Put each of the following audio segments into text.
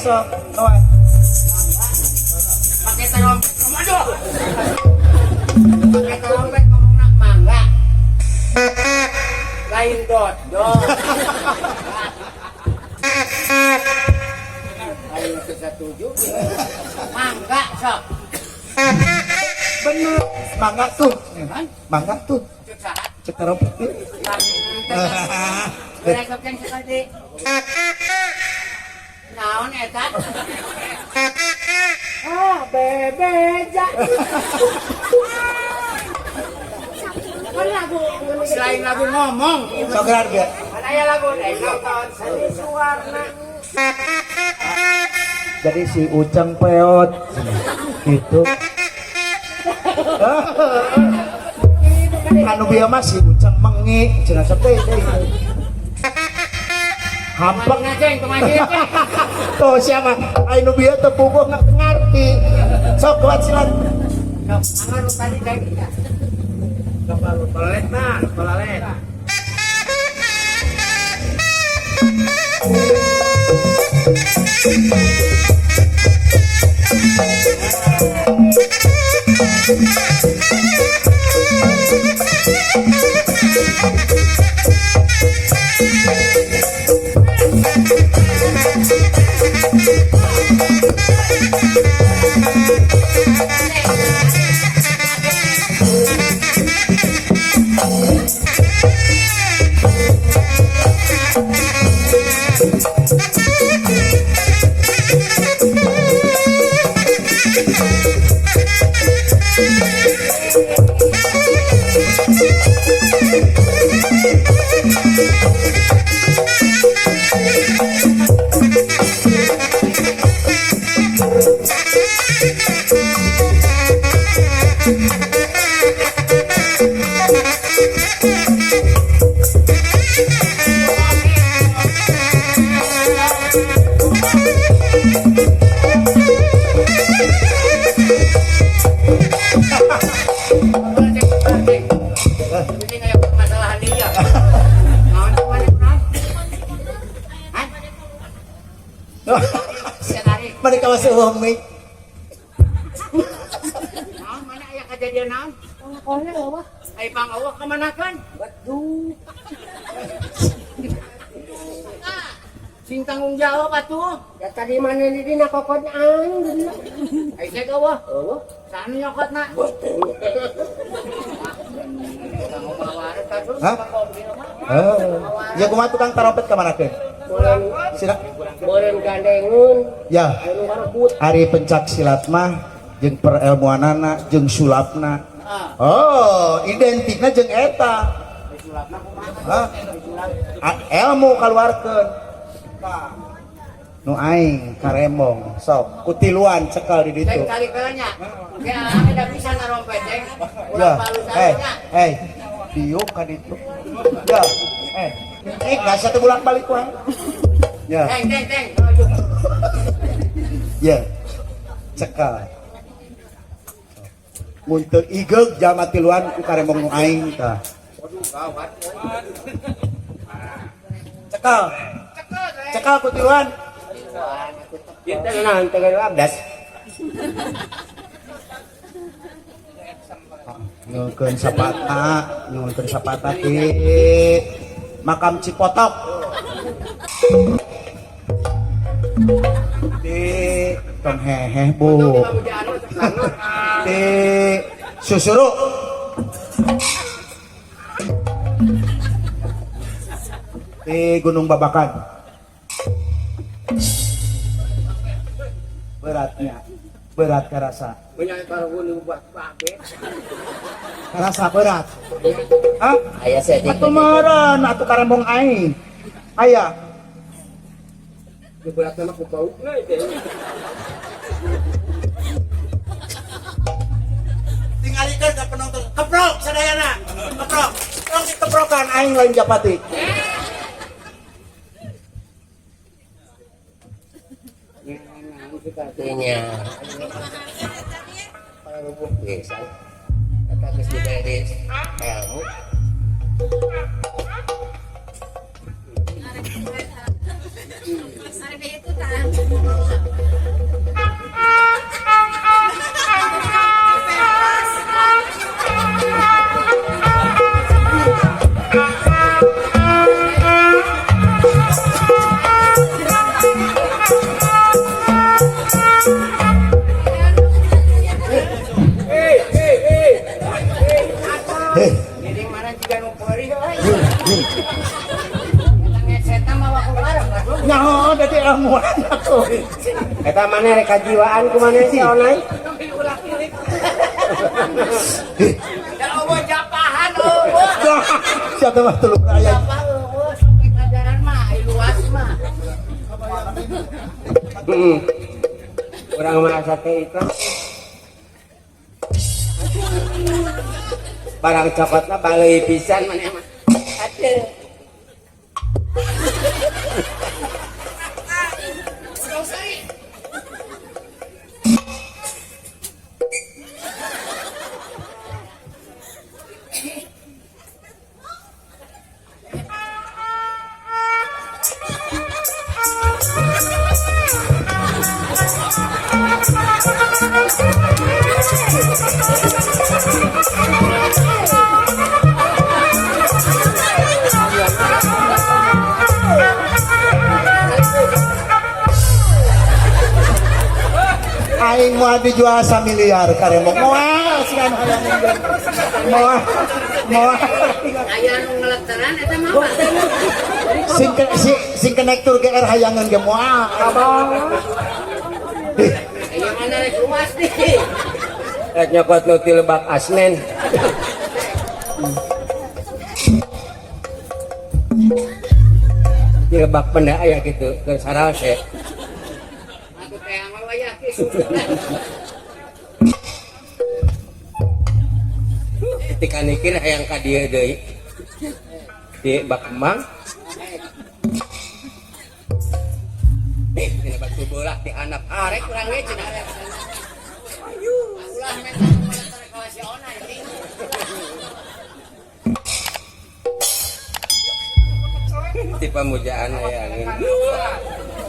so. Kawan. Pakai terompet, aduh. Pakai terompet ngomong nak mangga. Lain dodol. Ayo setuju. Mangga sok. Bener. Mangga tuh. Mangga tuh. Cek terompet. Rekap yang sekali. Naon eta? Bebeja. Selain lagu ngomong, Sogeran dia. mana ya lagu nonton seni suwarna. Jadi si Uceng peot gitu. Anu bieu mah si Uceng mengi cenah teh. Hampak Ngajeng kemana? tuh siapa? Anu bieu teu puguh ngarti. Sok kuat silat. Angan tadi kayak gitu. Palalet nah, palalet. Ini kayak permasalahan dia. Naon kemana? Hah? Sekali. Mereka masih umi. Naon mana aya kejadian naon? Pangapolnya apa? Ai Pang Allah kemanakan? Betul. Sing tanggung jawab atuh. Ya tadi mana di dina kokot aing dina. Ai cek eueuh. Eueuh. Sanu nyokotna? Hah? Ya kumaha tukang tarompet ka manakeun? Bolen Sira. bolen gandengun. Ya, Anu ngarebut. ari pencak silat mah jeung perelmuanana jeung sulapna. Ah, Oh, identikna jeung eta. sulapna kumaha? Hah? Ilmu kaluarkeun. Nu aing karemong sok kutiluan cekal di ditu. Cek kali kalanya. Ya, ada bisa narompet, cek. Ya, Ulah palu sarenya. diuk ka ditu. Ya, gas satu bulan balik wae. Ya, Teng. Maju. ya. Cekal. Mun teu igeg jama tiluan ku karemong nu aing tah. Waduh, gawat. Cekal. Cekal ku tiluan. Kita nahan tegal abdas. Nyukeun sapata di makam Cipotok. Di tong hehe bu. Di Susuru. Di Gunung Babakan. Berat karasa. Punya kalau gunung buat pakai. Karasa berat. Hah? Aya setting. Atuh meureun atuh karembong aing. Aya. Di berat nama ku baukna itu. Tingalikeun ka penonton. Keprok sadayana. Keprok. Tong dikeprokan aing lain japati. Artinya parubuk desa kata geus diberes ilmu itu tah. Heh, Jadi mana juga nu peuri euy. heh. Ngeceta mah waku bareng Kasum. Nyaho dadi ilmuwan aku. Eta maneh rek kajiwaan ku maneh si onai. Da eueuh japahan eueuh. Siapa mah tulung aya. Japa eueuh sampai kajaran mah ai luas mah. Urang mah asa teh itu. Barang cokotna baleuy pisan maneh mah. Aduh. Aing mau dijual 1 miliar karemok. Moal sigan hayang moal. Moal. Aya nu ngelekteran eta mah. Sing konektor GR hayangan ge moal. Aya mana rek luas nih. Rek nyokot nu ti Lebak Asnen. Di Lebak Penda aya kitu keur saralse. Aku teh mah wayah ki. Ketika nikir hayang ka dieu deui. Di Bakemang. Dina batu bola di handap arek urang we cenah. Ulah meta ngelekteran ka si Ona ini. Ti pamujaan hayangin.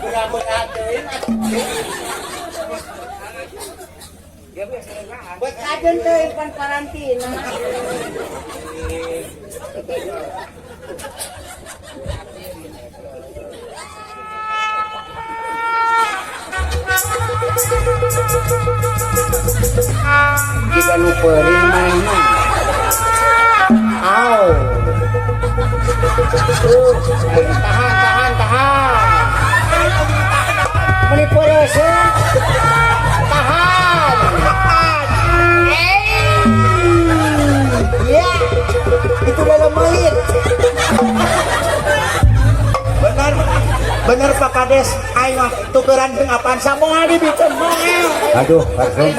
Berat-berat deui mah. Buat ajen teh pan karantina. Jika nu peuring maneh mah. Au. Tahan. Meni peureuseuh. Tahan. Ya, itu dalam main. Benar Pak Kades, aing mah tukeran jeung apaan samoal dibikin moal. Aduh, Kasum.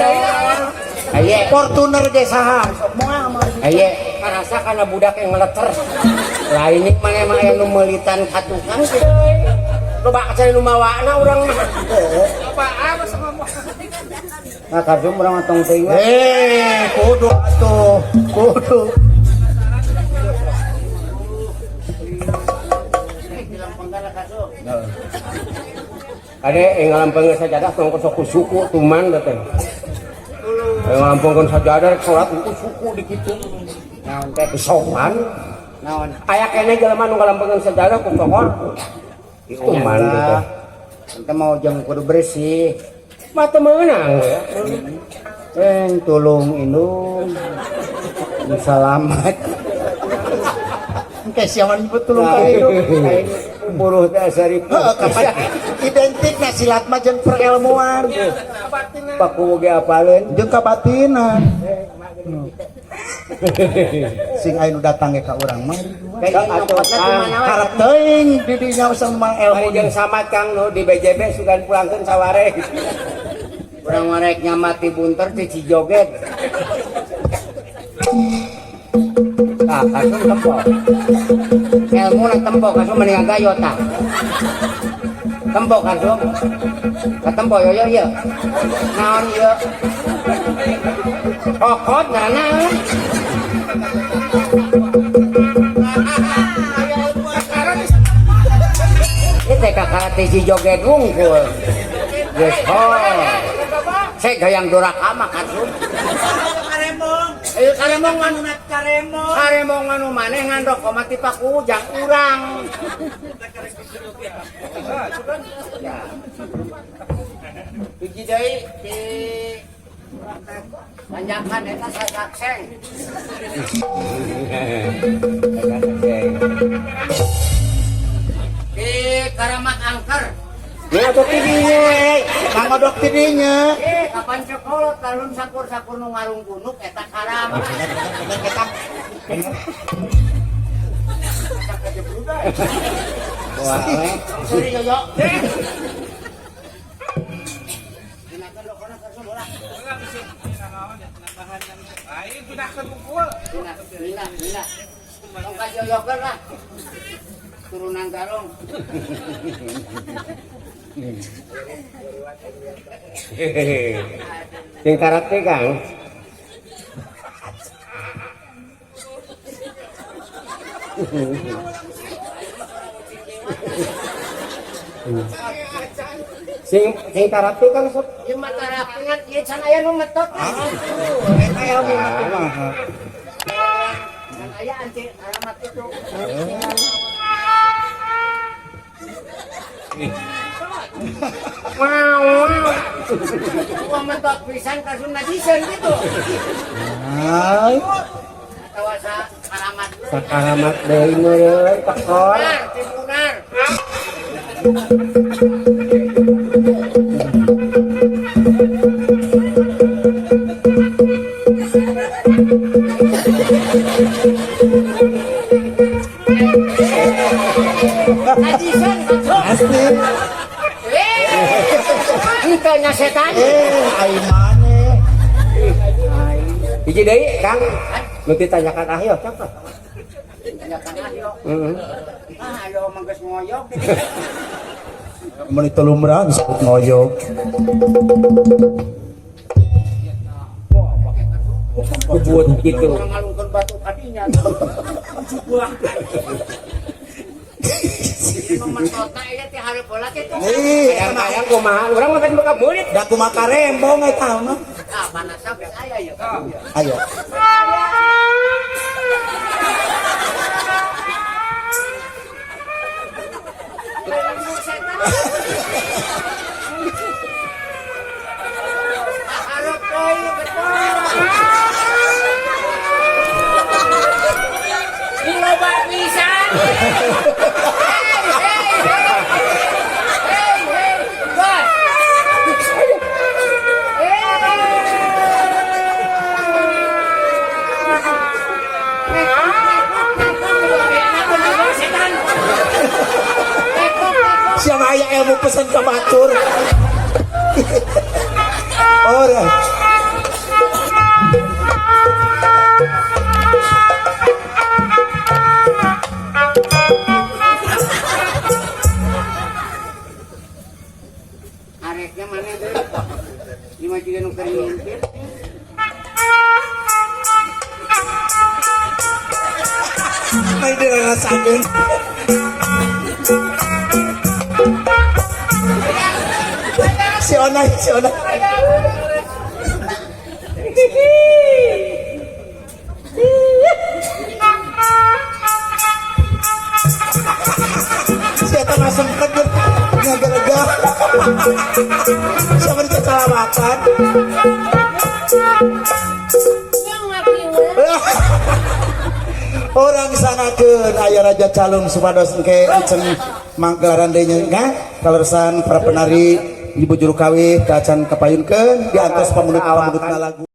Aye, Fortuner ge saha? Moal mah. aye, karasa kana budak yang ngeleter. Lain ini maneh mah aya nu meuli tan ka tukang teh. Loba cari nu mawana urang mah. Apaan sama moal. Nah, Kasum urang mah tong teuing. Kudu atuh, kudu. Ade ngalampengkeun sajadah tong sok suku tuman teh. Ngalampengkeun sajadah salat itu suku di kitu. Naon teh sowan. Naon? Aya keneh jelema nu ngalampengkeun sajadah ku sokor. Tuman teh. Ente mau jeung kudu bersih. Mah teu meunang ya. Tolong indung. Selamat. Engke siaman betulung ka hidup. Buruh teh saripun. Identik na silat mah jeung perelmuan. Paku ge apaleun Jeung kabatinan. Sing aya nu datang ge ka urang mah. harap Teuing di dinya usah mang Ari ilmu. jeung samat Kang nu di BJB sugan pulangkeun saware. Urang marek nyamati bunter ti Cijoget. Tah, Kasum tempo. Ilmu na tempo Kasum mendingan gayo tah. Tempo Kasum. Katempo yo ieu. Naon ieu? Kokot nana. Itu karate si joget wungkul. Geus hor. Saya gayang dorakama kan. Karemong. Karemong anu Karemong. karemong anu maneh ngandok koma ti pakujang urang. Hiji deui di tanjakan eta sasakseng. Di Karamat Angker. Ya tuh tidinya, ngodok tidinya. Kapan cekolot talun sakur-sakur nu ngarung gunuk eta Karamat. Wah, sorry Yoyo. Dinakan dokona ka semula. Ayo gunakan pukul. Nina. Tong ka Yoyokeun lah. Turunan garong. Sing karate Kang. Sing karate Kang sok. Ieu mah tarapengan ieu can aya nu metot. Eta ilmu mah. Can aya anti alamat itu. Wow. Gua mentok pisan ka Sunadisan gitu. Ay, Atawa sa Karamat. Sakaramat deui meureun tekor. Timunar. Adisan asli. Kita nya setan. Ai maneh. Hiji deui Kang. Nu ditanyakan ahyo cepet. tanyakan ayo. Heeh. Ayo mangges ngoyok. Mun itu lumrah disebut ngoyok. Buat gitu. Ngalungkeun batu kadinya. Mementota ieu teh hareup bola teh tuh. Yang kumaha urang mah kan boga murid. Da kumaha karembong eta mah. Ah, panasa geus aya ya. Ayo. Hareup deui betul. Di loba pisan. Siapa aya ilmu pesan ka batur. Ora. Areknya mana deui? Lima juga nu keur ngimpir. Ai dirasakeun. Si Onai. Si Eta ngasem kedet ngagaraga. Siapa dikesalamatan? Orang sanakeun aya Raja Calung supados engke eceng manggaran deui nya kaleresan para penari ibu juru kawih kacan kapayunkeun di atas pamunut-pamundutna lagu.